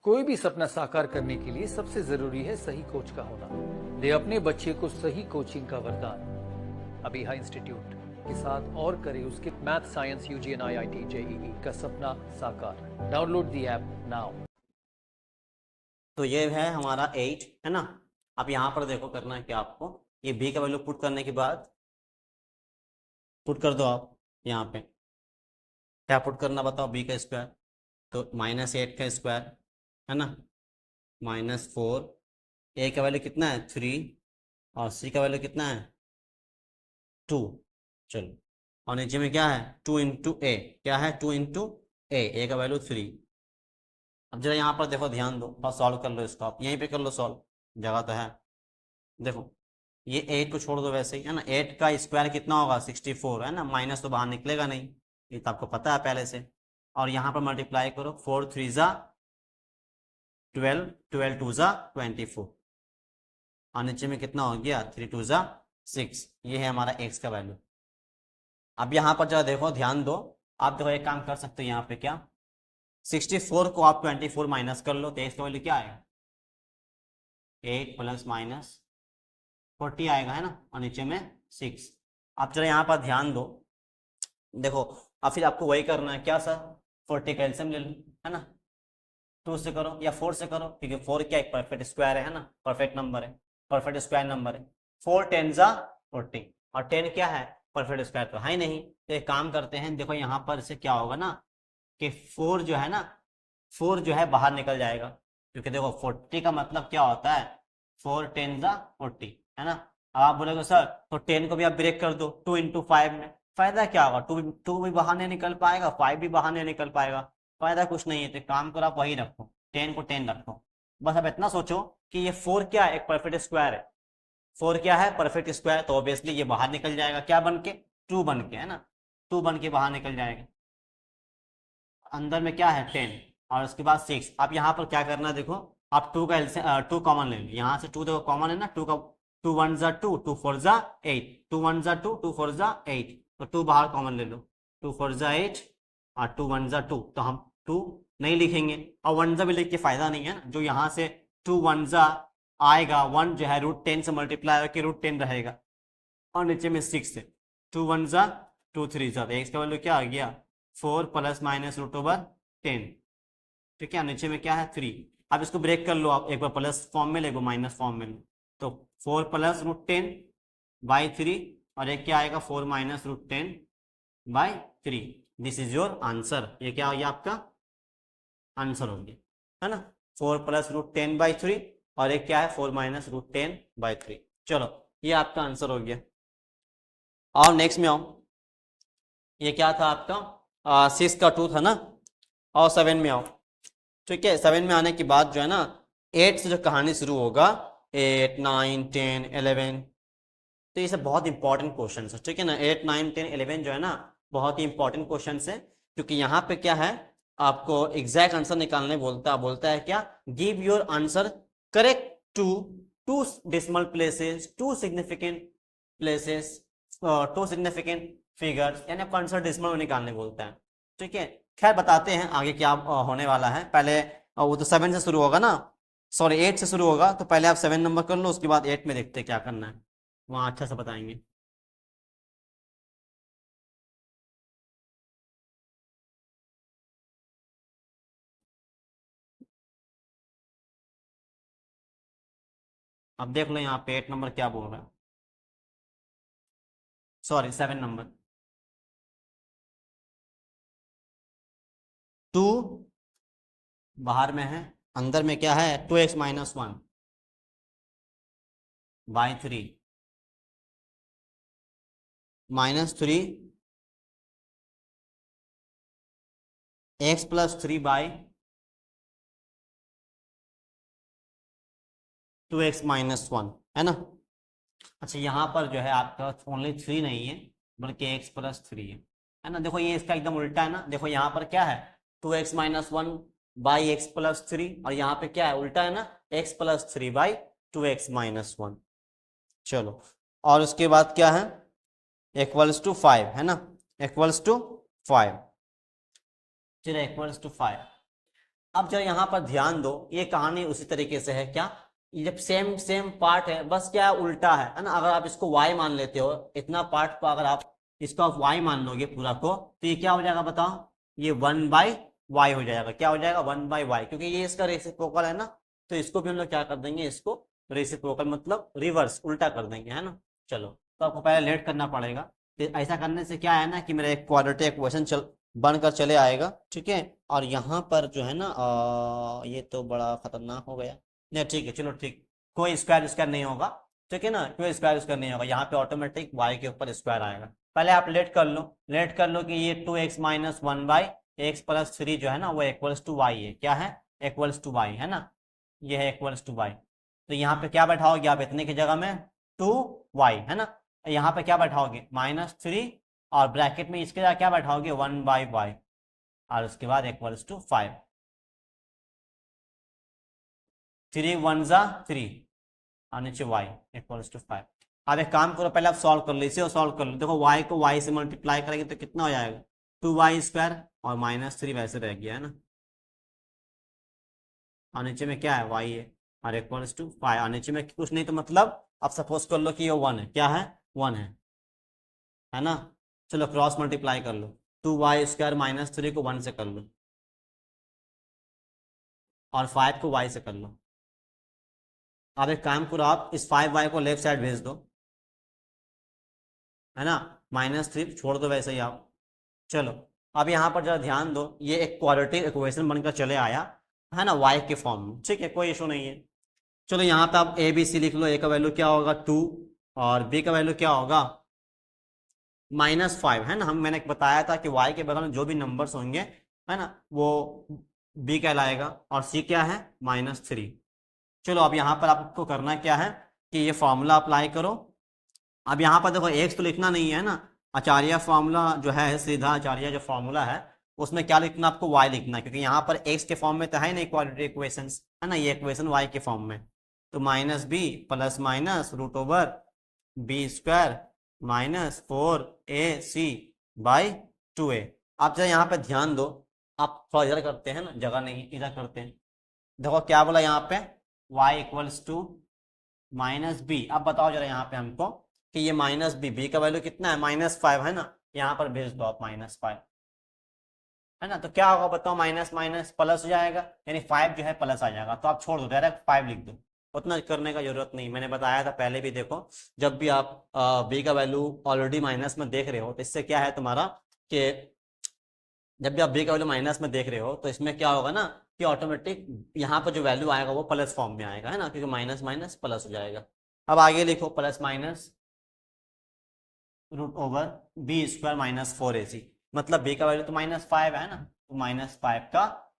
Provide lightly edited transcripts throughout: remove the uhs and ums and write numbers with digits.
कोई भी सपना साकार करने के लिए सबसे जरूरी है सही कोच का होना। दे अपने बच्चे को सही कोचिंग का वरदान। अबीहा इंस्टीट्यूट के साथ और करे उसके मैथ, साइंस, यूजीएन, आईआईटी, जेईई का सपना साकार। Download the app now. तो ये है हमारा 8 है ना। अब यहाँ पर देखो करना है क्या आपको, ये b का वैल्यू पुट करने के बाद पुट कर दो आप यहाँ पे। क्या पुट करना बताओ, b का स्क्वायर, तो -8 का स्क्वायर है ना, -4, a का वैल्यू कितना है 3 और c का वैल्यू कितना है 2। चलो, और नीचे में क्या है 2 इंटू ए, क्या है 2 इंटू ए का वैल्यू 3। अब जरा यहाँ पर देखो, ध्यान दो और सॉल्व कर लो इसको, आप यहीं पे कर लो सॉल्व, जगह तो है। देखो ये 8 को छोड़ दो वैसे ही है ना, 8 का स्क्वायर कितना होगा 64 है ना, माइनस तो बाहर निकलेगा नहीं, ये तो आपको पता है पहले से। और यहाँ पर मल्टीप्लाई करो, 4 3 ज़ा 12, 12 2 ज़ा 24, और नीचे में कितना हो गया 3 2 ज़ा 6। ये है हमारा x का वैल्यू। अब यहाँ पर जरा देखो, ध्यान दो, आप देखो एक काम कर सकते हो यहाँ पे, क्या 64 को आप 24 माइनस कर लो तो x का वैल्यू क्या आएगा 8 प्लस माइनस 40 आएगा है ना, और नीचे में 6। आप जरा यहाँ पर ध्यान दो, देखो अब फिर आपको वही करना है क्या सर, 40 का एलसीएम ले लो है ना, 2 से करो या 4 से करो, क्योंकि 4 क्या एक परफेक्ट स्क्वायर है ना, परफेक्ट नंबर है, परफेक्ट स्क्वायर नंबर है। 4 10 ज़ा 40, और 10 क्या है परफेक्ट स्क्वायर तो है ही नहीं। तो एक काम करते हैं, देखो यहाँ पर से क्या होगा ना कि 4 जो है ना, 4 जो है बाहर निकल जाएगा, क्योंकि देखो 40 का मतलब क्या होता है 4 10 ज़ा 40 है ना। अब आप बोलोगे सर तो 10 को भी आप ब्रेक कर दो 2 इंटू 5 में, फायदा क्या होगा, 2 भी बाहर नहीं निकल पाएगा, 5 भी बाहर नहीं निकल पाएगा, फायदा कुछ नहीं है। तो काम करो आप वही रखो, 10 को 10 रखो। बस अब इतना सोचो कि ये 4 क्या है, एक परफेक्ट स्क्वायर है, 4 क्या है परफेक्ट स्क्वायर, तो ऑब्वियसली ये बाहर निकल जाएगा क्या बन के 2 बन के है ना, 2 बन के बाहर निकल जाएगा। अंदर में क्या है 10 और उसके बाद 6। आप यहाँ पर क्या करना है, देखो आप 2 का एलसीएम 2 कॉमन ले लो, यहाँ से 2 देखो कॉमन है ना, 2 का 2 1 ज़ा 2, 2 4 ज़ा 8, 2 1 ज़ा 2, 2 4 ज़ा 8, तो 2 बाहर कॉमन ले लो, 2 4 ज़ा 8 और 2 1 ज़ा 2, तो हम 2 नहीं लिखेंगे, और 1 ज़ा भी लिख के फायदा नहीं है ना, जो यहाँ से 2 1 ज़ा आएगा 1 जो है √10 से मल्टीप्लाई करके √10 रहेगा, और नीचे में 6 है, 2 1 ज़ा 2 3 ज़ा, x का वैल्यू क्या आ गया 4 प्लस माइनस √10, ठीक है, नीचे में क्या है 3। अब इसको ब्रेक कर लो आप, एक बार प्लस फॉर्म में ले, एक बार माइनस फॉर्म में लो, तो 4 प्लस √10 बाई 3, और एक क्या आएगा 4 minus √10 by 3। This is your answer, ये क्या हो गया आपका आंसर हो गया है ना, 4 प्लस √10 बाई 3, और एक क्या है 4 माइनस √10 बाई 3। चलो ये आपका आंसर हो गया। और नेक्स्ट में आओ, ये क्या था आपका 6 का 2 था ना, और 7 में आओ, ठीक है। 7 में आने के बाद जो है ना 8 से जो कहानी शुरू होगा 8 9 10 11, तो ये सब बहुत इंपॉर्टेंट क्वेश्चन है, ठीक है ना। 8 9 10 11 जो है ना बहुत ही इंपॉर्टेंट क्वेश्चन है, क्योंकि यहाँ पे क्या है आपको एग्जैक्ट आंसर निकालने बोलता है क्या, give your answer correct to 2 decimal places, 2 significant places, 2 significant figures, यानी आपको आंसर डेसिमल में निकालने बोलता है, ठीक है। खैर बताते हैं आगे क्या होने वाला है। पहले वो तो 7 से शुरू होगा ना, सॉरी 8 से शुरू होगा, तो पहले आप 7 नंबर कर लो, उसके बाद 8 में देखते हैं क्या करना है, वहाँ अच्छा से बताएंगे। अब देख लो यहाँ पे 8 नंबर क्या बोल रहा है, सॉरी 7 नंबर, 2 बाहर में है, अंदर में क्या है 2x minus 1 by 3 -3 x plus 3 by 2x minus 1 है ना। अच्छा यहाँ पर जो है आपका ओनली 3 नहीं है, बल्कि x प्लस 3 है ना। देखो ये इसका एकदम उल्टा है ना, देखो यहाँ पर क्या है 2x minus 1 by x plus 3, और यहाँ पे क्या है उल्टा है ना x plus 3 by 2x minus 1। चलो, और उसके बाद क्या है इक्वल्स टू 5 है ना, इक्वल्स टू 5, चलो इक्वल्स टू 5। अब जब यहाँ पर ध्यान दो, ये कहानी उसी तरीके से है क्या, जब सेम सेम पार्ट है, बस क्या उल्टा है ना। अगर आप इसको y मान लेते हो, इतना पार्ट को अगर आप इसको आप y मान लोगे पूरा को, तो ये क्या हो जाएगा बताओ, ये 1/y हो जाएगा। क्या हो जाएगा 1/y, क्योंकि ये इसका रेसिप्रोकल है ना, तो इसको भी हम लोग क्या कर देंगे, इसको रेसिप्रोकल मतलब रिवर्स उल्टा कर देंगे, है ना। चलो, तो आपको पहले लेट करना पड़ेगा। तो ऐसा करने से क्या है ना कि मेरा एक क्वाड्रेटिक इक्वेशन बनकर चले आएगा, ठीक है। और यहाँ पर जो है ना ये तो बड़ा खतरनाक हो गया। नहीं ठीक है, चलो ठीक, कोई स्क्वायर स्क्वायर नहीं होगा, ठीक है ना, कोई स्क्वायर स्क्वायर नहीं होगा, यहाँ पे ऑटोमेटिक y के ऊपर स्क्वायर आएगा। पहले आप लेट कर लो कि ये 2x माइनस 1/x प्लस 3 जो है ना वो इक्वल्स टू y है। क्या है, इक्वल्स टू y है ना, ये है इक्वल्स टू y। तो यहाँ पे क्या बैठाओगे आप, इतने की जगह में 2y है ना, यहाँ पे क्या बैठाओगे -3, और ब्रैकेट में इसके जगह क्या बैठाओगे 1/y, और उसके बाद इक्वल्स टू 5। 3 1 जा 3 और नीचे y इक्वल्स टू 5। अब एक काम करो, पहले आप सॉल्व कर लो, इसे सॉल्व कर लो। देखो y को y से मल्टीप्लाई करेंगे तो कितना हो जाएगा 2y² और -3 वैसे रह गया है ना, और नीचे में क्या है y है और इक्वल्स टू 5, और नीचे में कुछ नहीं तो मतलब अब सपोज कर लो कि ये 1 है। क्या है 1 है ना। चलो क्रॉस मल्टीप्लाई कर लो, 2y² -3 को 1 से कर लो और 5 को y से कर लो। अब एक काम करो, आप इस 5y को लेफ्ट साइड भेज दो, है ना, -3 छोड़ दो वैसे ही आप। चलो अब यहाँ पर जरा ध्यान दो, ये एक क्वाड्रेटिक इक्वेशन बनकर चले आया है ना y के फॉर्म में, ठीक है, कोई इशू नहीं है। चलो यहाँ पे आप ए बी सी लिख लो, a का वैल्यू क्या होगा 2 और b का वैल्यू क्या होगा -5, है ना। मैंने बताया था कि y के बगल में जो भी नंबर्स होंगे, है ना, वो b कहलाएगा, और c क्या है -3। चलो अब यहाँ पर आपको करना क्या है कि ये फॉर्मूला अप्लाई करो। अब यहाँ पर देखो x तो लिखना नहीं है ना, आचार्य फॉर्मूला जो है, सीधा आचार्य जो फॉर्मूला है उसमें क्या लिखना, आपको y लिखना है, क्योंकि यहाँ पर x के फॉर्म में तो है नहीं क्वाड्रेटिक इक्वेशन, है ना, ये इक्वेशन y के फॉर्म में। तो -b plus minus √b² -4ac/2a। आप जरा यहाँ पे ध्यान दो, आप थोड़ा इधर करते हैं ना, जगह नहीं इधर करते हैं। देखो क्या बोला यहाँ पे y इक्वल्स टू -b। अब बताओ जरा यहाँ पे हमको कि ये -b का वैल्यू कितना है -5 है ना, यहाँ पर भेज दो आप -5, है ना। तो क्या होगा बताओ, माइनस माइनस प्लस हो जाएगा, यानी 5 जो है प्लस आ जाएगा। तो आप छोड़ दो, डायरेक्ट 5 लिख दो, उतना करने का जरूरत नहीं। मैंने बताया था पहले भी, देखो जब भी आप b का वैल्यू ऑलरेडी माइनस में देख रहे हो तो इससे क्या है तुम्हारा कि जब भी आप b का वैल्यू माइनस में देख रहे हो तो इसमें क्या होगा ना कि ऑटोमेटिक यहाँ पर जो वैल्यू आएगा वो प्लस फॉर्म में आएगा, है ना, क्योंकि माइनस माइनस प्लस हो जाएगा। अब आगे लिखो प्लस माइनस √b² -4ac, मतलब b का वैल्यू तो -5 है ना, तो -5 का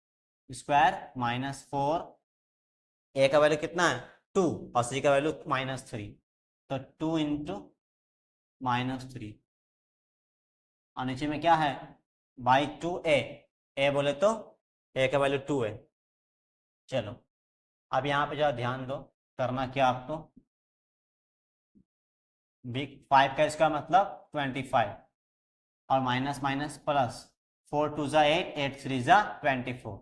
स्क्वायर -4, a का वैल्यू कितना है 2 और c का वैल्यू -3, तो 2 इंटू -3, और नीचे में क्या है /2a, a बोले तो a का वैल्यू 2 है। चलो अब यहाँ पे जरा ध्यान दो, करना क्या आपको, 5 का इसका मतलब 25 और माइनस माइनस प्लस, 4 2 जा 8, 8 3 जा 24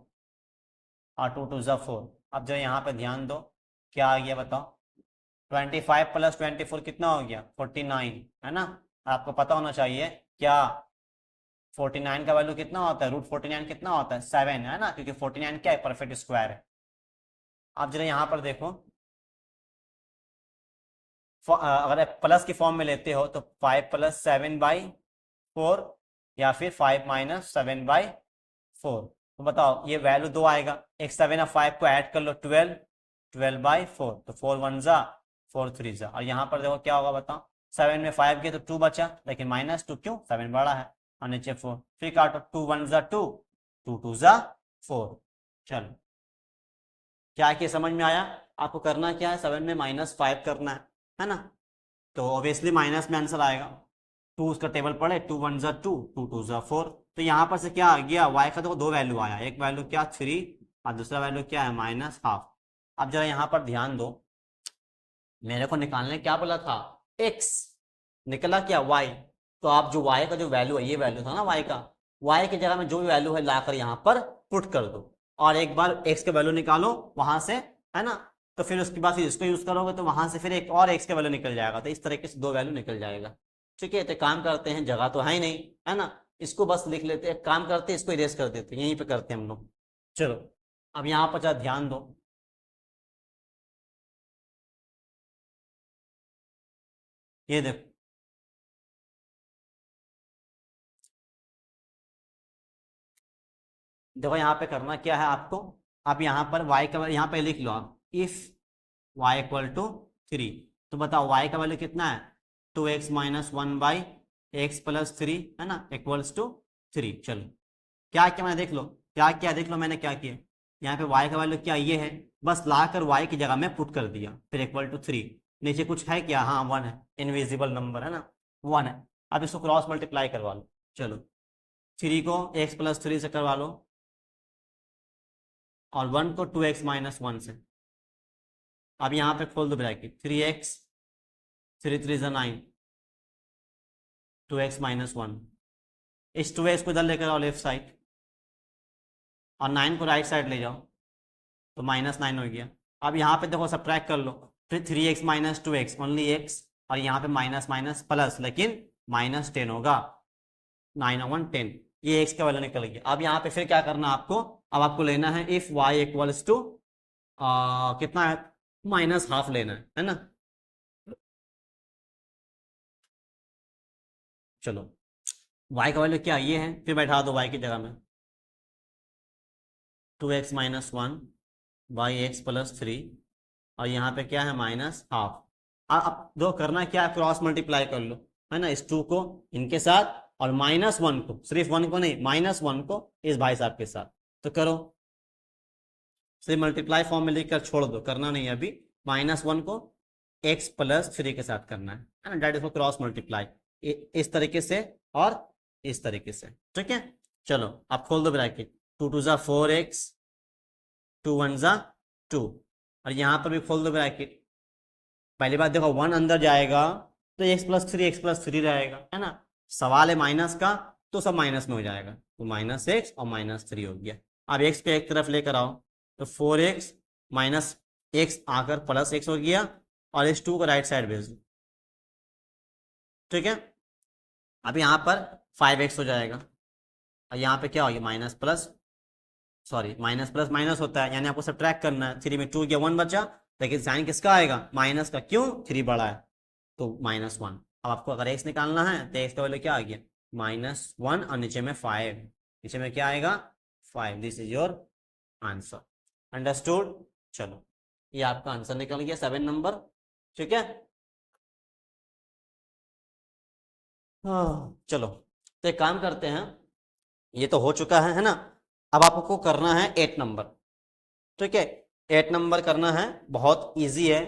और 2 2 जा 4। अब जो यहाँ पे ध्यान दो क्या आ गया बताओ, 25 प्लस 24 कितना हो गया 49, है ना। आपको पता होना चाहिए क्या 49 का वैल्यू कितना होता है, √49 कितना होता है 7, है ना, क्योंकि 49 क्या है परफेक्ट स्क्वायर है। आप जरा यहाँ पर देखो, अगर आप प्लस की फॉर्म में लेते हो तो 5 + 7/4 या फिर 5 - 7/4। तो बताओ ये वैल्यू 2 आएगा, एक 7 और 5 को ऐड कर लो 12/4, तो 4 1 जा 4 3 जा, और यहाँ पर देखो क्या होगा बताओ, 7 में 5 गए तो 2 बचा, लेकिन -2 क्यों, 7 बड़ा है, और नीचे 4, फिर काटो 2 1 जा 2, 2 2 जा 4। चलो क्या कि समझ में आया, आपको करना क्या है 7 में -5 करना है ना, तो ऑब्वियसली माइनस में आंसर आएगा। 2 उसका टेबल पढ़े, 2 1 जा 2, 2 2 जा 4, तो यहाँ पर से क्या आ गया y का, देखो 2 वैल्यू आया, एक वैल्यू क्या 3 और दूसरा वैल्यू क्या है -½ अब जरा यहाँ पर ध्यान दो, मेरे को निकालने क्या बोला था x, निकला क्या y, तो आप जो y का जो वैल्यू है, ये वैल्यू था ना y का, y की जगह में जो भी वैल्यू है लाकर यहाँ पर पुट कर दो। और एक बार x का वैल्यू निकालो वहां से, है ना, तो फिर उसके बाद फिर इसको यूज करोगे तो वहां से फिर एक और x का वैल्यू निकल जाएगा, तो इस तरीके से 2 वैल्यू निकल जाएगा। ठीक है, तो काम करते हैं, जगह तो है ही नहीं, है ना, इसको बस लिख लेते हैं, काम करते हैं इसको इरेज कर देते हैं, यहीं पे करते हैं हम लोग। चलो अब यहाँ पर जरा ध्यान दो, ये देखो, देखो यहाँ पे करना क्या है आपको, आप यहाँ पर y का यहाँ पे लिख लो आप, इफ y इक्वल टू 3, तो बताओ y का वैल्यू कितना है, 2x माइनस 1/x प्लस 3, है ना, इक्वल्स टू 3। चलो क्या किया मैंने, देख लो क्या किया, देख लो मैंने क्या किया, यहाँ पे y का वैल्यू क्या ये है, बस लाकर y की जगह में पुट कर दिया, फिर इक्वल टू 3, नीचे कुछ है क्या, हाँ 1 है, इनविजिबल नंबर है ना, 1 है। अब इसको क्रॉस मल्टीप्लाई करवा लो, चलो 3 को x प्लस 3 से करवा लो और 1 को 2x माइनस 1 से। अब यहाँ पे खोल दो ब्रैकेट, 3x 3 3 9, 2x माइनस 1, इस 2x को इधर लेकर आओ लेफ्ट साइड और 9 को राइट साइड ले जाओ, तो -9 हो गया। अब यहाँ पे देखो सब्ट्रैक्ट कर लो, फिर 3x minus 2x only x, और यहाँ पे माइनस माइनस प्लस, लेकिन -10 होगा, 9 और 1 10, ये x का वैल्यू निकल गया। अब यहाँ पे फिर क्या करना आपको, अब आपको लेना है इफ y इक्वल्स टू कितना है, -12 लेना है ना। चलो y का वैल्यू क्या ये है, फिर बैठा दो y की जगह में, 2x minus 1 by x plus 3, और यहाँ पे क्या है -12। अब दो करना क्या है, क्रॉस मल्टीप्लाई कर लो, है ना, इस 2 को इनके साथ और -1 को, सिर्फ 1 को नहीं, -1 को इस भाई साहब के साथ, तो करो, सिर्फ मल्टीप्लाई फॉर्म में लिखकर छोड़ दो, करना नहीं अभी, -1 को x प्लस 3 के साथ करना है ना, डेट इसको क्रॉस मल्टीप्लाई, इस तरीके से और इस तरीके से, ठीक है। चलो अब खोल दो ब्रैकेट, 2 2 ज़ा 4x, 2 1 ज़ा 2, और यहाँ पर भी खोल दो ब्रैकेट, पहली बात देखो 1 अंदर जाएगा तो x प्लस 3 रहेगा, है ना, सवाल है माइनस का तो सब माइनस में हो जाएगा, तो -x और -3 हो गया। अब x को एक तरफ लेकर आओ, तो 4x माइनस x आकर प्लस x हो गया, और इस 2 को राइट साइड भेज दो, ठीक है। अब यहाँ पर 5x हो जाएगा, और यहाँ पे क्या हो गया, माइनस प्लस माइनस होता है, यानी आपको सब्ट्रैक्ट करना है, 3 में 2 गया 1 बचा, लेकिन साइन किसका आएगा, माइनस का, क्यों, 3 बड़ा है तो -1। अब आपको अगर x निकालना है तो x का वैल्यू क्या आ गया, -1, और नीचे में 5, नीचे में क्या आएगा 5, this is your answer, understood. चलो ये आपका आंसर निकल गया 7 नंबर, ठीक है। हाँ चलो, तो एक काम करते हैं, ये तो हो चुका है ना, अब आपको करना है 8 नंबर, ठीक है। 8 नंबर करना है, बहुत इजी है,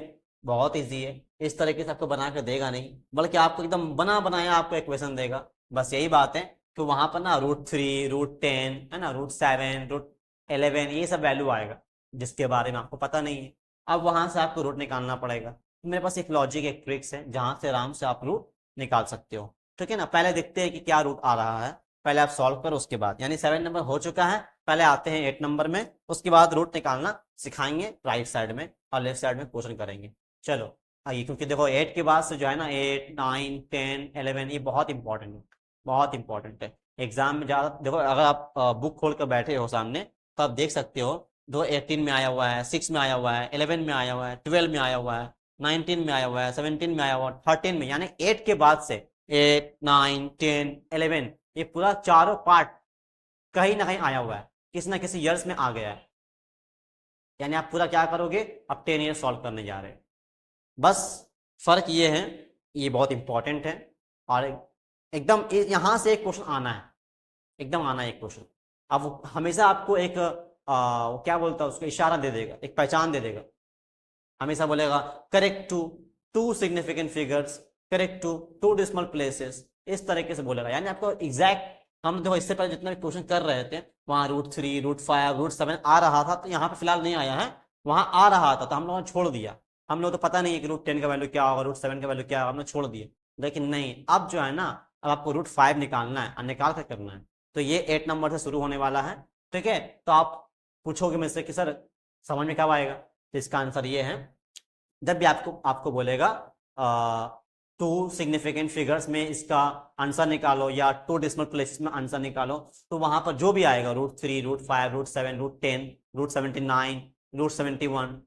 बहुत इजी है, इस तरीके से आपको बना कर देगा नहीं, बल्कि आपको एकदम बना बनाया आपको इक्वेशन देगा। बस यही बात है कि वहां पर ना √3 √10 है ना, √7 √11 ये सब वैल्यू आएगा जिसके बारे में आपको पता नहीं है, अब वहां से आपको रूट निकालना पड़ेगा। तो मेरे पास एक लॉजिक, एक ट्रिक्स है जहां से आराम से आप रूट निकाल सकते हो, ठीक है ना। पहले देखते हैं कि क्या रूट आ रहा है, पहले आप सॉल्व करो, उसके बाद, यानी 7 नंबर हो चुका है, पहले आते हैं 8 नंबर में, उसके बाद रूट निकालना सिखाएंगे राइट साइड में, और लेफ्ट साइड में क्वेश्चन करेंगे। चलो आइए, क्योंकि देखो 8 के बाद से जो है ना 8 9 10 11 ये बहुत इंपॉर्टेंट है, बहुत इंपॉर्टेंट है एग्जाम में। ज़्यादा देखो, अगर आप बुक खोल कर बैठे हो सामने तो आप देख सकते हो, दो 18 में आया हुआ है, 6 में आया हुआ है, 11 में आया हुआ है, 12 में आया हुआ है, 19 में आया हुआ है, 17 में आया हुआ है, 13 में, यानी 8 के बाद से 8 9 10 11 ये पूरा चारों पार्ट कहीं ना कहीं आया हुआ है, किसी ना किसी ईयर्स में आ गया है, यानी आप पूरा क्या करोगे, अब 10 ईयर सॉल्व करने जा रहे हैं। बस फर्क ये है, ये बहुत इंपॉर्टेंट है, और एकदम यहां से एक क्वेश्चन आना है, एकदम आना है एक क्वेश्चन। अब हमेशा आपको एक क्या बोलता है उसको, इशारा दे देगा, एक पहचान दे देगा, हमेशा बोलेगा correct to significant figures, correct to decimal places, इस तरीके से बोलेगा, यानी आपको एग्जैक्ट। हम देखो इससे पहले जितना भी क्वेश्चन कर रहे थे वहां √3 √5 √7 आ रहा था, तो यहाँ पे फिलहाल नहीं आया है, वहां आ रहा था तो हम लोगों ने छोड़ दिया, हम लोग तो पता नहीं है कि √10 का वैल्यू क्या होगा, √7 का वैल्यू क्या होगा, हमने छोड़ दिया। लेकिन नहीं, अब जो है ना, अब आपको √5 निकालना है, और निकाल कर करना है, तो ये 8 नंबर से शुरू होने वाला है, ठीक है। तो आप पूछोगे मेरे से कि सर समझ में कब आएगा, तो इसका आंसर ये है, जब भी आपको आपको बोलेगा टू सिग्निफिकेंट फिगर्स में इसका आंसर निकालो या टू डेसिमल प्लेसेस में आंसर निकालो, तो वहां पर जो भी आएगा √3, √5, √7, √10, √79, √71,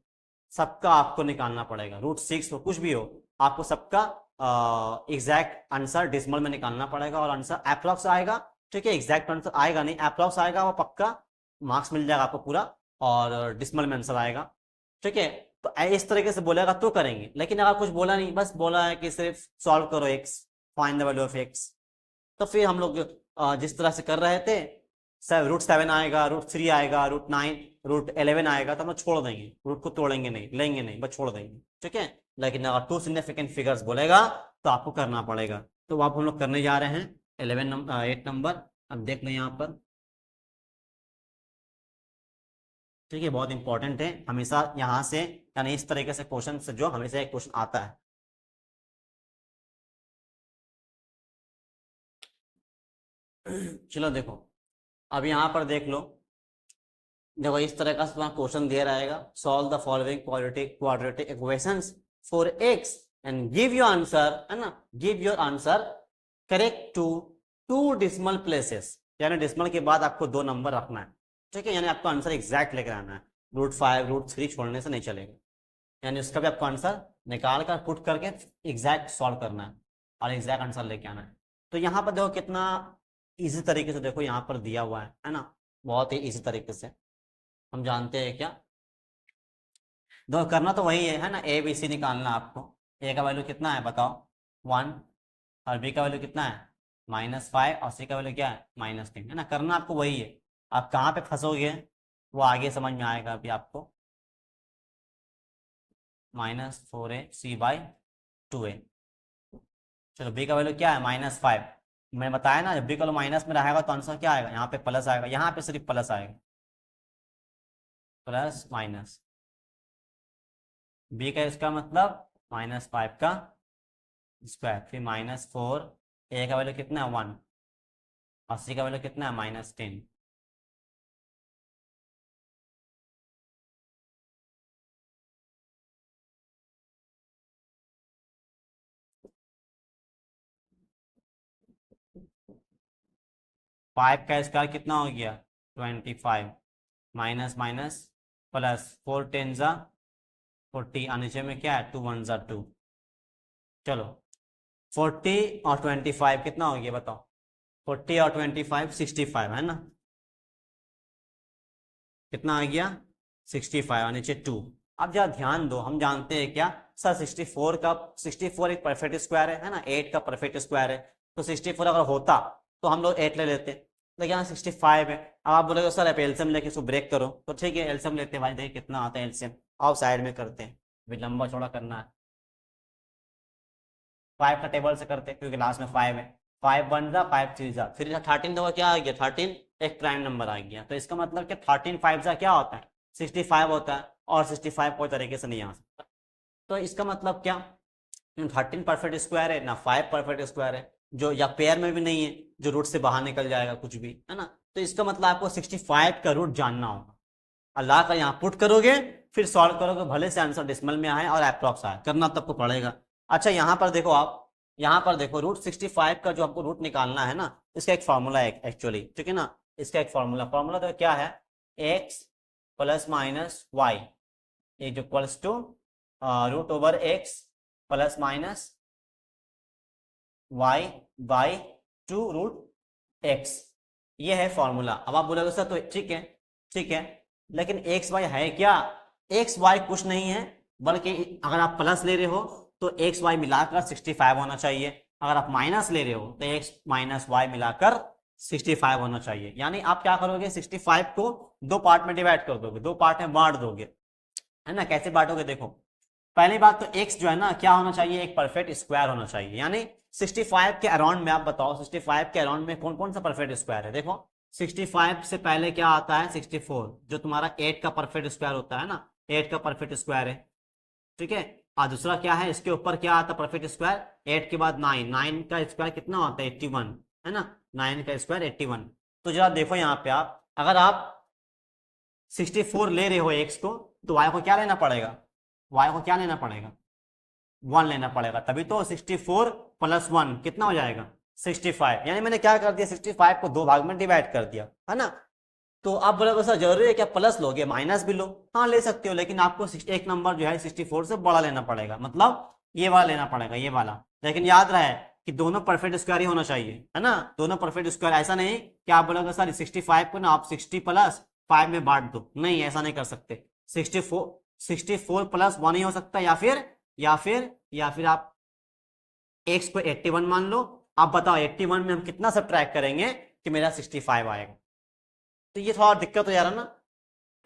सबका आपको निकालना पड़ेगा। √6 हो, कुछ भी हो, आपको सबका एग्जैक्ट आंसर डेसिमल में निकालना पड़ेगा और आंसर अप्रॉक्स आएगा। ठीक है, एग्जैक्ट आंसर आएगा नहीं, अप्रॉक्स आएगा, वो पक्का मार्क्स मिल जाएगा आपको पूरा, और डेसिमल में आंसर आएगा। ठीक है, तो इस तरीके से बोलेगा तो करेंगे। लेकिन अगर कुछ बोला नहीं, बस बोला है कि सिर्फ सॉल्व करो x, find the value of x, तो फिर हम लोग जिस तरह से कर रहे थे, √7 आएगा, √3 आएगा, √9, √11 आएगा, तो हम लोग छोड़ देंगे, रूट को तोड़ेंगे नहीं, लेंगे नहीं, बस छोड़ देंगे। ठीक है, लेकिन अगर टू सिग्निफिकेंट फिगर्स बोलेगा तो आपको करना पड़ेगा। तो आप हम लोग करने जा रहे हैं 8 नंबर। अब देख लो यहाँ पर, ठीक है, बहुत इंपॉर्टेंट है, हमेशा यहाँ से यानी इस तरीके से क्वेश्चन से जो हमेशा एक क्वेश्चन आता है। चलो देखो, अब यहाँ पर देख लो, देखो इस तरह का क्वेश्चन दिया रहेगा, solve the following quadratic equations for x and give your answer, है ना, give your answer correct to 2 decimal places, यानी डेसिमल के बाद आपको 2 नंबर रखना है। ठीक है, यानी आपको आंसर एग्जैक्ट लेकर आना है, √5, √3 छोड़ने से नहीं चलेगा, यानी उसका भी आपको आंसर निकाल कर पुट करके एग्जैक्ट सॉल्व करना है और एग्जैक्ट आंसर लेके आना है। तो यहाँ पर देखो कितना इजी तरीके से, देखो यहाँ पर दिया हुआ है ना, बहुत ही इजी तरीके से हम जानते हैं क्या, दो करना तो वही है ना, ABC निकालना आपको। A का वैल्यू कितना है बताओ, 1, और B का वैल्यू कितना है -5, और C का वैल्यू क्या है -3, है ना, करना आपको वही है। आप कहाँ पे फंसोगे वो आगे समझ में आएगा अभी आपको। -4AC/2A, चलो B का वैल्यू क्या है -5, मैंने बताया ना, जब B का वैल्यू माइनस में रहेगा तो आंसर क्या आएगा, यहाँ पे प्लस आएगा, यहाँ पे सिर्फ प्लस आएगा, प्लस माइनस, B का इसका मतलब -5 का स्क्वायर, फिर -4, A का वैल्यू कितना है 1, और C का वैल्यू कितना है -10। फाइव का स्क्वायर कितना हो गया 25, माइनस माइनस प्लस, 4 10 ज़ा 40, और नीचे में क्या है 2 1 ज़ा 2। चलो 40 और 25 कितना हो गया बताओ, 40 और 25 65, है ना, कितना आ गया 65, और नीचे 2। अब जरा ध्यान दो, हम जानते हैं क्या सर 64 एक परफेक्ट स्क्वायर है ना, 8 का परफेक्ट स्क्वायर है, तो 64 अगर होता तो हम लोग 8 ले लेते, लेकिन यहाँ 65 है। अब आप बोलोगे सर आप एलसीएम लेके इसको ब्रेक करो, तो ठीक है एलसीएम लेते हैं भाई, देखिए कितना आता है एलसीएम, आओ साइड में करते हैं, अभी लंबा चौड़ा करना है, 5 का टेबल से करते हैं क्योंकि लास्ट में 5 है, 5 1 ज़ा 5 3 ज़ा, फिर 13 दफा क्या आ गया 13, एक प्राइम नंबर आ गया, तो इसका मतलब कि 13 5 ज़ा क्या होता है 65 होता है, और 65 कोई तरीके से नहीं आ सकता। तो इसका मतलब क्या, 13 परफेक्ट स्क्वायर है ना, 5 परफेक्ट स्क्वायर है, जो या पेयर में भी नहीं है जो रूट से बाहर निकल जाएगा कुछ भी, है ना, तो इसका मतलब आपको 65 का रूट जानना होगा, अल्लाह का यहाँ पुट करोगे, फिर सॉल्व करोगे, भले से आंसर डेसिमल में आए और अप्रॉक्स आए, करना तो आपको पड़ेगा। अच्छा यहाँ पर देखो, आप यहाँ पर देखो √65 का जो आपको रूट निकालना है ना, इसका एक फॉर्मूला है एक्चुअली, ठीक है ना, इसका एक फॉर्मूला तो क्या है, x + - y equals to √x + - y/2√x, ये है फॉर्मूला। अब आप बोलोगे सर तो ठीक है, ठीक है, लेकिन एक्स वाई है क्या, एक्स वाई कुछ नहीं है, बल्कि अगर आप प्लस ले रहे हो तो एक्स वाई मिलाकर 65 होना चाहिए, अगर आप माइनस ले रहे हो तो एक्स - वाई मिलाकर 65 होना चाहिए। यानी आप क्या करोगे 65 को 2 पार्ट में डिवाइड कर दोगे, 2 पार्ट में बांट दोगे, है ना, कैसे बांटोगे देखो, पहली बात तो x जो है ना क्या होना चाहिए, एक परफेक्ट स्क्वायर होना चाहिए, यानी 65 के अराउंड में आप बताओ 65 के अराउंड में कौन कौन सा परफेक्ट स्क्वायर है, देखो 65 से पहले क्या आता है 64, जो तुम्हारा 8 का परफेक्ट स्क्वायर होता है ना, 8 का परफेक्ट स्क्वायर है, ठीक है, और दूसरा क्या है इसके ऊपर क्या आता है परफेक्ट स्क्वायर, 8 के बाद 9 का स्क्वायर कितना होता है 81, है ना, 9 का स्क्वायर 81। तो जरा देखो यहाँ पे आप, अगर आप 64 ले रहे हो x को, तो y को क्या लेना पड़ेगा, y को क्या लेना पड़ेगा, 1 लेना पड़ेगा, तभी तो 64 प्लस 1 कितना हो जाएगा 65। यानी मैंने क्या कर दिया, 65 को 2 भाग में डिवाइड कर दिया, है ना। तो आप बोलोगे सर जरूरी है क्या प्लस लोगे, माइनस भी लो, हाँ ले सकते हो, लेकिन आपको एक नंबर जो है 64 से बड़ा लेना पड़ेगा, मतलब ये वाला लेना पड़ेगा, ये वाला। लेकिन याद रहे कि दोनों परफेक्ट स्क्वायर ही होना चाहिए, है ना, दोनों परफेक्ट स्क्वायर। ऐसा नहीं कि आप बोलोगे सर 65 को ना आप 60 प्लस 5 में बांट दो, नहीं ऐसा नहीं कर सकते। 64 प्लस 1 ही हो सकता है, या फिर आप x को 81 मान लो। आप बताओ 81 में हम कितना सब्ट्रैक्ट करेंगे कि मेरा 65 आएगा। तो ये थोड़ा दिक्कत हो जा रहा ना,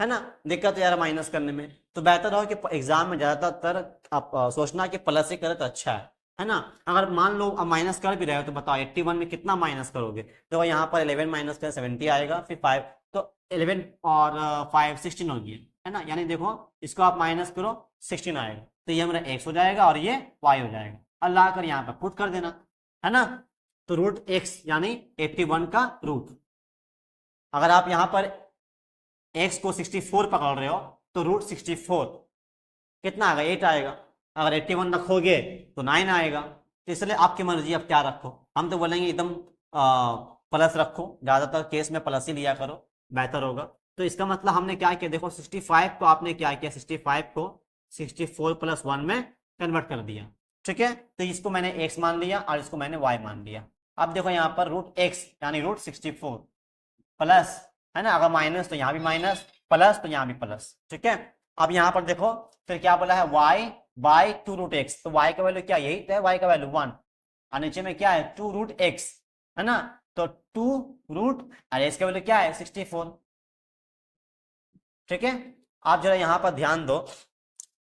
है ना, दिक्कत हो जा रहा माइनस करने में। तो बेहतर हो कि एग्जाम में ज्यादातर आप सोचना कि प्लस ही करे तो अच्छा है ना। अगर मान लो अब माइनस कर भी रहे हो तो बताओ 81 में कितना माइनस करोगे, तो यहाँ पर 11 माइनस कर 70 आएगा, फिर 5, तो 11 और 5 16 हो गया, है ना। यानी देखो इसको आप माइनस करो 16 आएगा, तो ये हमारा x हो जाएगा और ये y हो जाएगा। अल्लाह कर यहाँ पर पुट कर देना, है ना। तो रूट x यानी 81 का रूट, अगर आप यहाँ पर x को 64 पकड़ रहे हो तो रूट 64 कितना आएगा 8 आएगा। अगर 81 रखोगे तो 9 आएगा। तो इसलिए आपकी मर्जी अब क्या रखो, हम तो बोलेंगे एकदम प्लस रखो, ज्यादातर केस में प्लस ही लिया करो, बेहतर होगा। तो इसका मतलब हमने क्या किया, देखो 65 को आपने क्या किया, 65 को 64 प्लस 1 में कन्वर्ट कर दिया, ठीक है। तो इसको मैंने x मान लिया और इसको मैंने y मान लिया। अब देखो यहाँ पर रूट x यानी रूट 64 प्लस, है ना, अगर माइनस तो यहाँ भी माइनस, प्लस तो यहाँ भी प्लस, ठीक है। अब यहाँ पर देखो फिर क्या बोला है, y बाई 2 रूट एक्स, तो y का वैल्यू क्या, यही तो है, y का वैल्यू 1, और नीचे में क्या है 2 रूट एक्स, है ना। तो 2 रूट और x का वैल्यू क्या है 64, ठीक है। आप जरा यहाँ पर ध्यान दो,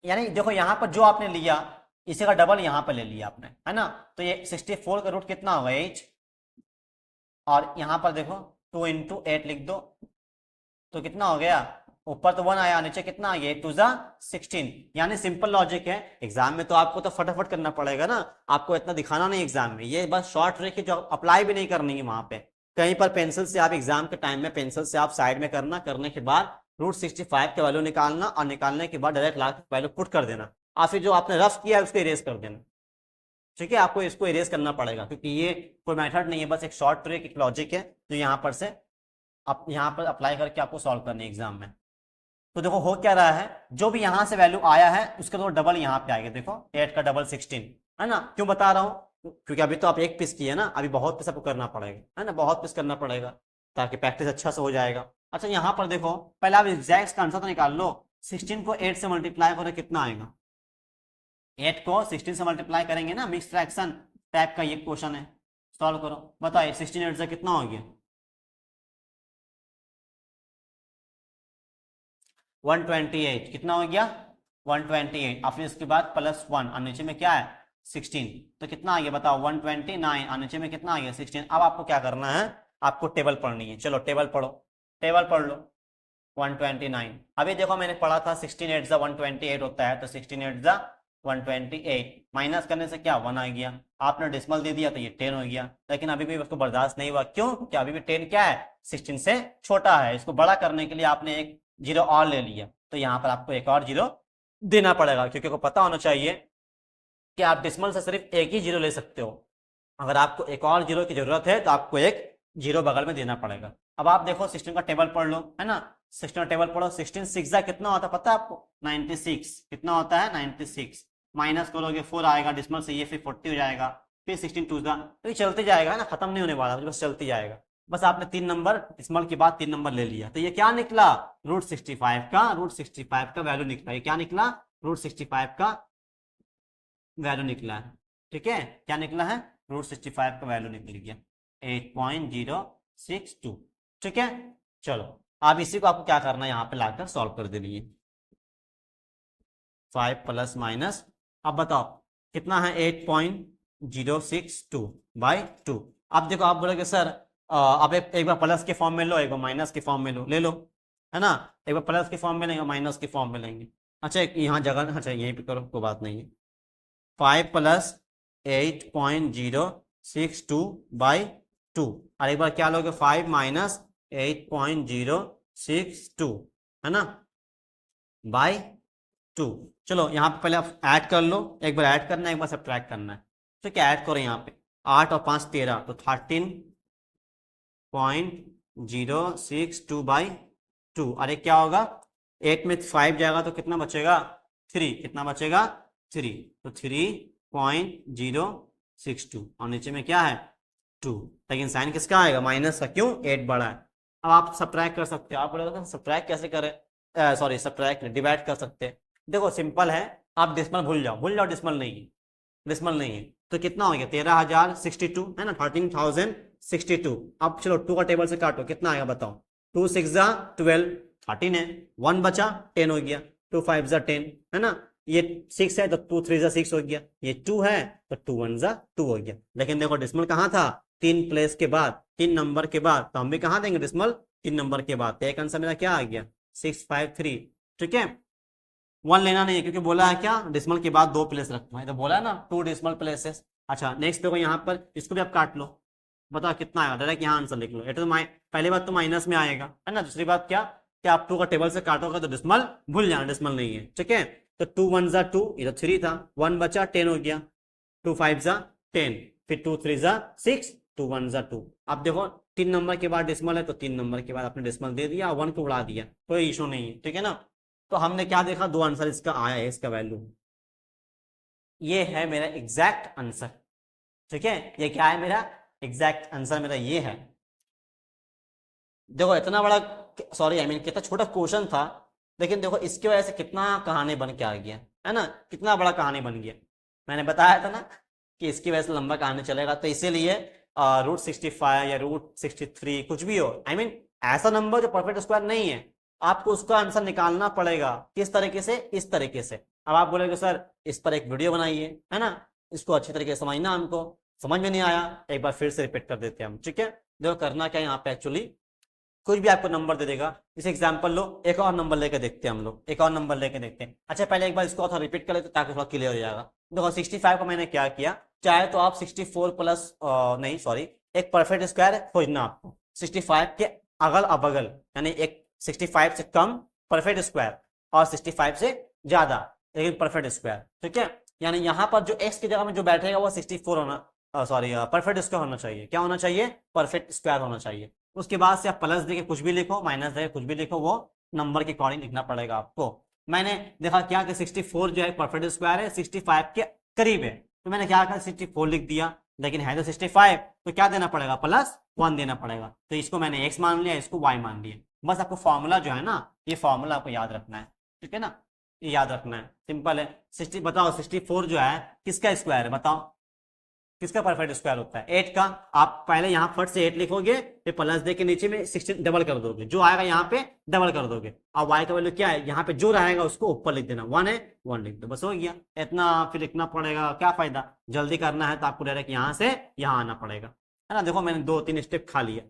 यानी देखो यहाँ पर जो आपने लिया इसी का डबल यहाँ पर ले लिया आपने, है ना। तो ये 64 का रूट कितना होगा 8, और यहाँ पर देखो 2 इंटू 8 लिख दो, तो कितना हो गया, ऊपर तो 1 आया, नीचे कितना आ गया 2 जा 16। यानी सिंपल लॉजिक है, एग्जाम में तो आपको तो फटाफट करना पड़ेगा ना, आपको इतना दिखाना नहीं एग्जाम में, ये बस शॉर्ट ट्रिक है जो अप्लाई भी नहीं करनी है वहां पे कहीं पर। पेंसिल से आप एग्जाम के टाइम में पेंसिल से आप साइड में करना, करने के बाद रूट 65 का वैल्यू निकालना, और निकालने के बाद डायरेक्ट लाख वैल्यू पुट कर देना, और फिर जो आपने रफ किया है उसको इरेज कर देना, ठीक है। आपको इसको इरेज करना पड़ेगा क्योंकि ये कोई मेथड नहीं है, बस एक शॉर्ट ट्रिक, एक लॉजिक है जो यहाँ पर से आप यहाँ पर अप्लाई करके आपको सॉल्व करनी है एग्जाम में। तो देखो हो क्या रहा है, जो भी यहाँ से वैल्यू आया है उसका तो डबल यहाँ पे आएगा, देखो 8 का डबल 16, है ना। क्यों बता रहा हूँ, क्योंकि अभी तो आप एक पीस किए ना, अभी बहुत पीस आपको करना पड़ेगा, है ना, बहुत पीस करना पड़ेगा ताकि प्रैक्टिस अच्छा से हो जाएगा। अच्छा यहाँ पर देखो पहले आप एग्जैक्ट का आंसर तो निकाल लो, 16 को 8 से मल्टीप्लाई करो कितना आएगा, 8 को 16 से मल्टीप्लाई करेंगे ना, मिक्स फ्रैक्शन टाइप का ये क्वेश्चन है, सॉल्व करो, बताइए 16 8 से कितना हो गया 128, कितना हो गया 128, और फिर इसके बाद प्लस 1 और नीचे में क्या है 16, तो कितना आ गया बताओ 129, और नीचे में कितना आ गया 16। अब आपको क्या करना है, आपको टेबल पढ़नी है, चलो टेबल पढ़ो, टेबल पढ़ लो 129। अभी देखो मैंने पढ़ा था 16 8 जा 128 होता है, तो 16 8 जा 128, माइनस करने से क्या 1 आ गया, आपने डेसिमल दे दिया तो ये 10 हो गया, लेकिन अभी भी उसको बर्दाश्त नहीं हुआ, क्यों, क्योंकि अभी भी 10 क्या है 16 से छोटा है। इसको बड़ा करने के लिए आपने एक जीरो और ले लिया, तो यहाँ पर आपको एक और जीरो देना पड़ेगा, क्योंकि आपको पता होना चाहिए कि आप डेसिमल से सिर्फ एक ही जीरो ले सकते हो, अगर आपको एक और जीरो की जरूरत है तो आपको एक जीरो बगल में देना पड़ेगा। अब आप देखो 16 का टेबल पढ़ लो, है ना, 16 का टेबल पढ़ो, 16 6 कितना होता है पता है आपको 96, कितना होता है 96, माइनस करोगे 4 आएगा डिस्मल से, ये फिर 40 हो जाएगा, फिर 16 2 तो ये चलते जाएगा ना, खत्म नहीं होने वाला, बस चलते जाएगा। बस आपने 3 नंबर डिस्मल के बाद 3 नंबर ले लिया, तो ये क्या निकला रूट 65 का वैल्यू निकला, ये क्या निकला रूट 65 का वैल्यू निकला है, ठीक है, क्या निकला है रूट 65 का वैल्यू निकल गया 8.062, ठीक है। चलो अब इसी को आपको क्या करना है यहाँ पे लाकर सॉल्व कर देनी है, 5 प्लस माइनस, अब बताओ कितना है 8.062 बाई 2। अब देखो आप बोलोगे सर अब एक बार प्लस के फॉर्म में लो, एक बार माइनस के फॉर्म में लो, ले लो, है ना, एक बार प्लस के फॉर्म में लेंगे, माइनस के फॉर्म में लेंगे। अच्छा यहाँ जगह, अच्छा यहीं पे करो, कोई बात नहीं है, 5 प्लस 8.062 बाई 2, और एक बार क्या लोगे 5 माइनस 8.062, है ना, बाय 2। चलो यहाँ पे पहले आप ऐड कर लो, एक बार ऐड करना है, एक बार सब्ट्रैक्ट करना है। तो क्या ऐड करो यहाँ पे, 8 और 5 13, तो 13.062/2। अरे क्या होगा, 8 में 5 जाएगा तो कितना बचेगा, 3। कितना बचेगा, 3। तो 3.062 और नीचे में क्या है, 2। लेकिन साइन किसका आएगा, माइनस का, क्यों, 8 बड़ा है। अब आप सब्ट्रैक्ट कर सकते हो। आप बोलेगा सब्ट्रैक्ट कैसे करें, सॉरी सब्ट्रैक्ट डिवाइड कर सकते हैं। देखो सिंपल है, आप डिस्मल भूल जाओ, डिस्मल नहीं है, डिस्मल नहीं है। तो कितना हो गया, 13,062 है ना, 13,062। अब चलो 2 का टेबल से काटो, कितना आएगा बताओ, 2 6 जा 12, 13 है, 1 बचा 10 हो गया, 2 5 जा 10 है ना, ये 6 है तो 2 3 जा 6 हो गया, ये 2 है तो 2 1 जा 2 हो गया। लेकिन देखो डिस्मल कहाँ था, 3 प्लेस के बाद, 3 नंबर के बाद, तो हम भी कहाँ देंगे डिस्मल, 3 नंबर के बाद। तो एक आंसर मेरा क्या आ गया, 653। ठीक है, 1 लेना नहीं है क्योंकि बोला है क्या, डिस्मल के बाद 2 प्लेस रखना है, तो बोला है ना 2 डिस्मल प्लेसेस। अच्छा नेक्स्ट देखो यहाँ पर, इसको भी आप काट लो, बताओ कितना आएगा, डायरेक्ट यहाँ आंसर लिख लो। तो पहली बात तो माइनस में आएगा, है ना, दूसरी बात क्या, कि आप 2 का टेबल से काटोगे तो डिस्मल भूल जाना, डिस्मल नहीं है। ठीक है, तो 2 1 जा 2, ये तो 3 था, 1 बचा 10 हो गया, 2 5 जा 10, फिर 2 3 जा 6, 2 1 जा 2। अब देखो 3 नंबर के बाद डिस्मल है तो 3 नंबर के बाद आपने डिस्मल दे दिया, 1 को उड़ा दिया, कोई इशू नहीं है। ठीक है ना, तो हमने क्या देखा, 2 आंसर इसका आया है, इसका वैल्यू ये है मेरा एग्जैक्ट आंसर। ठीक है, ये क्या है मेरा एग्जैक्ट आंसर, मेरा ये है। देखो इतना बड़ा, सॉरी आई मीन कितना छोटा क्वेश्चन था, लेकिन देखो इसकी वजह से कितना कहानी बन के आ गया, है ना, कितना बड़ा कहानी बन गया। मैंने बताया था ना कि इसकी वजह से लंबा कहानी चलेगा, तो इसीलिए √65 या √63 कुछ भी हो, आई मीन ऐसा नंबर जो परफेक्ट स्क्वायर नहीं है, आपको उसका आंसर निकालना पड़ेगा। किस तरीके से, इस तरीके से। अब आप बोलेगे सर इस पर एक वीडियो बनाइए, है ना, इसको अच्छी तरीके से समझना, हमको समझ में नहीं आया, एक बार फिर से रिपीट कर देते हैं हम। ठीक है, देखो करना क्या है, यहाँ पे एक्चुअली कुछ भी आपको नंबर दे देगा, इसे एग्जांपल लो, एक और नंबर लेके देखते हैं हम लोग, एक और नंबर लेके देखते हैं। अच्छा पहले एक बार इसको थोड़ा रिपीट कर लेते ताकि थोड़ा क्लियर हो जाएगा। देखो 65 को मैंने क्या किया, चाहे तो आप 64 प्लस नहीं सॉरी, एक परफेक्ट स्क्वायर खोजना आपको 65 के अगल बगल, यानी एक 65 से कम परफेक्ट स्क्वायर और 65 से ज्यादा लेकिन परफेक्ट स्क्वायर। ठीक है, यानी यहाँ पर जो x की जगह में जो बैठेगा वो 64 होना, सॉरी परफेक्ट स्क्वायर होना चाहिए। क्या होना चाहिए, परफेक्ट स्क्वायर होना चाहिए। उसके बाद से आप प्लस देके कुछ भी लिखो, माइनस देके कुछ भी लिखो, वो नंबर के अकॉर्डिंग लिखना पड़ेगा आपको। मैंने देखा क्या कि 64 जो है परफेक्ट स्क्वायर है, 65 के करीब है, तो मैंने क्या कहा 64 लिख दिया, लेकिन है तो 65, तो क्या देना पड़ेगा, +1 देना पड़ेगा। तो इसको मैंने x मान लिया, इसको y मान लिया। बस आपको फॉर्मूला जो है ना, ये फॉर्मूला आपको याद रखना है। ठीक है ना, ये याद रखना है, सिंपल है। 60 बताओ 64 जो है किसका स्क्वायर है, बताओ किसका परफेक्ट स्क्वायर होता है, 8 का। आप पहले यहाँ फट से 8 लिखोगे, फिर प्लस दे के नीचे में 16 डबल कर दोगे, जो आएगा यहाँ पे डबल कर दोगे। अब y का वैल्यू क्या है, यहाँ पे जो रहेगा उसको ऊपर लिख देना, 1 है 1 लिख दो, बस हो गया। इतना फिर लिखना पड़ेगा, क्या फायदा, जल्दी करना है तो आपको डायरेक्ट यहाँ से यहाँ आना पड़ेगा, है ना। देखो मैंने 2-3 स्टेप खा लिया,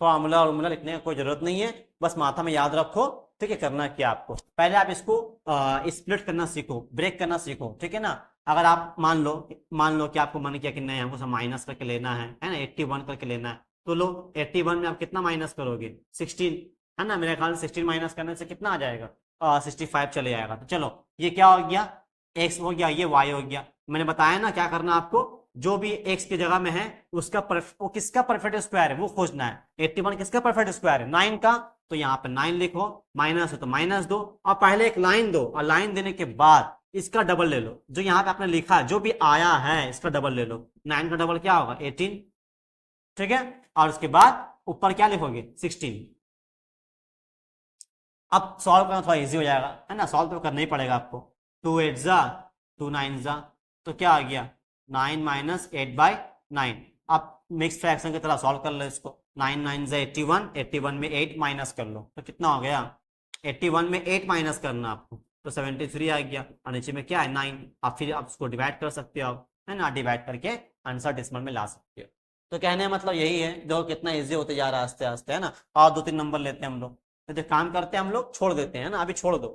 फॉर्मूला और लिखने की कोई जरूरत नहीं है, बस माथा में याद रखो। ठीक है, करना क्या आपको, पहले आप इसको स्प्लिट करना सीखो, ब्रेक करना सीखो। ठीक है ना, अगर आप मान लो कि आपको मन किया कि नहीं हमको सब माइनस करके लेना है ना, 81 करके लेना है, तो लो 81 में आप कितना माइनस करोगे, 16, है ना। मेरे ख्याल से 16 माइनस करने से कितना आ जाएगा, 65 चले जाएगा। तो चलो ये क्या हो गया, x हो गया, ये y हो गया। मैंने बताया ना क्या करना आपको, जो भी x की जगह में है उसका वो किसका परफेक्ट स्क्वायर है वो खोजना है। 81 किसका परफेक्ट स्क्वायर है, 9 का, तो यहाँ पे 9 लिखो, माइनस है तो माइनस दो, और पहले एक लाइन दो, और लाइन देने के बाद इसका डबल ले लो, जो यहाँ पे आपने लिखा है, जो भी आया है इसका डबल ले लो। 9 का डबल क्या होगा, 18। ठीक है, और उसके बाद ऊपर क्या लिखोगे, 16। अब सॉल्व करना थोड़ा इजी हो जाएगा, है ना, सॉल्व तो करना ही पड़ेगा आपको। 2 8 जा 2 9 जा, तो क्या आ गया, 9 - 8/9। आप मिक्स फ्रैक्शन की तरह सॉल्व कर लो इसको, 9 9 जा 81, 81 में 8 माइनस कर लो, तो कितना हो गया, 81 में 8 माइनस करना आपको, तो 73 आ गया, और नीचे में क्या है 9। आप फिर आप उसको डिवाइड कर सकते हो, है ना, डिवाइड करके आंसर डेसिमल में ला सकते हो। तो कहने का मतलब यही है, देखो कितना इजी होते जा रहा है आस्ते आस्ते, है ना। और 2-3 नंबर लेते हैं हम लोग, तो काम करते हैं हम लोग, छोड़ देते हैं ना, अभी छोड़ दो,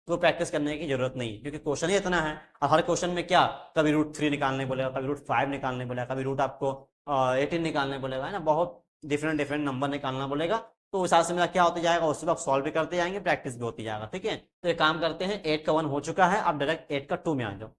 तो प्रैक्टिस करने की जरूरत नहीं है, क्योंकि क्वेश्चन ही इतना है। और हर क्वेश्चन में क्या, कभी √3 निकालने बोलेगा, कभी √5 निकालने बोलेगा, कभी रूट आपको 18 निकालने बोलेगा, है ना, बहुत डिफरेंट नंबर निकालना बोलेगा। तो उस हिसाब से मेरा क्या होता जाएगा, उससे आप सॉल्व भी करते जाएंगे, प्रैक्टिस भी होती जाएगा। ठीक है, तो ये काम करते हैं, 8 का 1 हो चुका है, अब डायरेक्ट 8 का 2 में आ जाओ।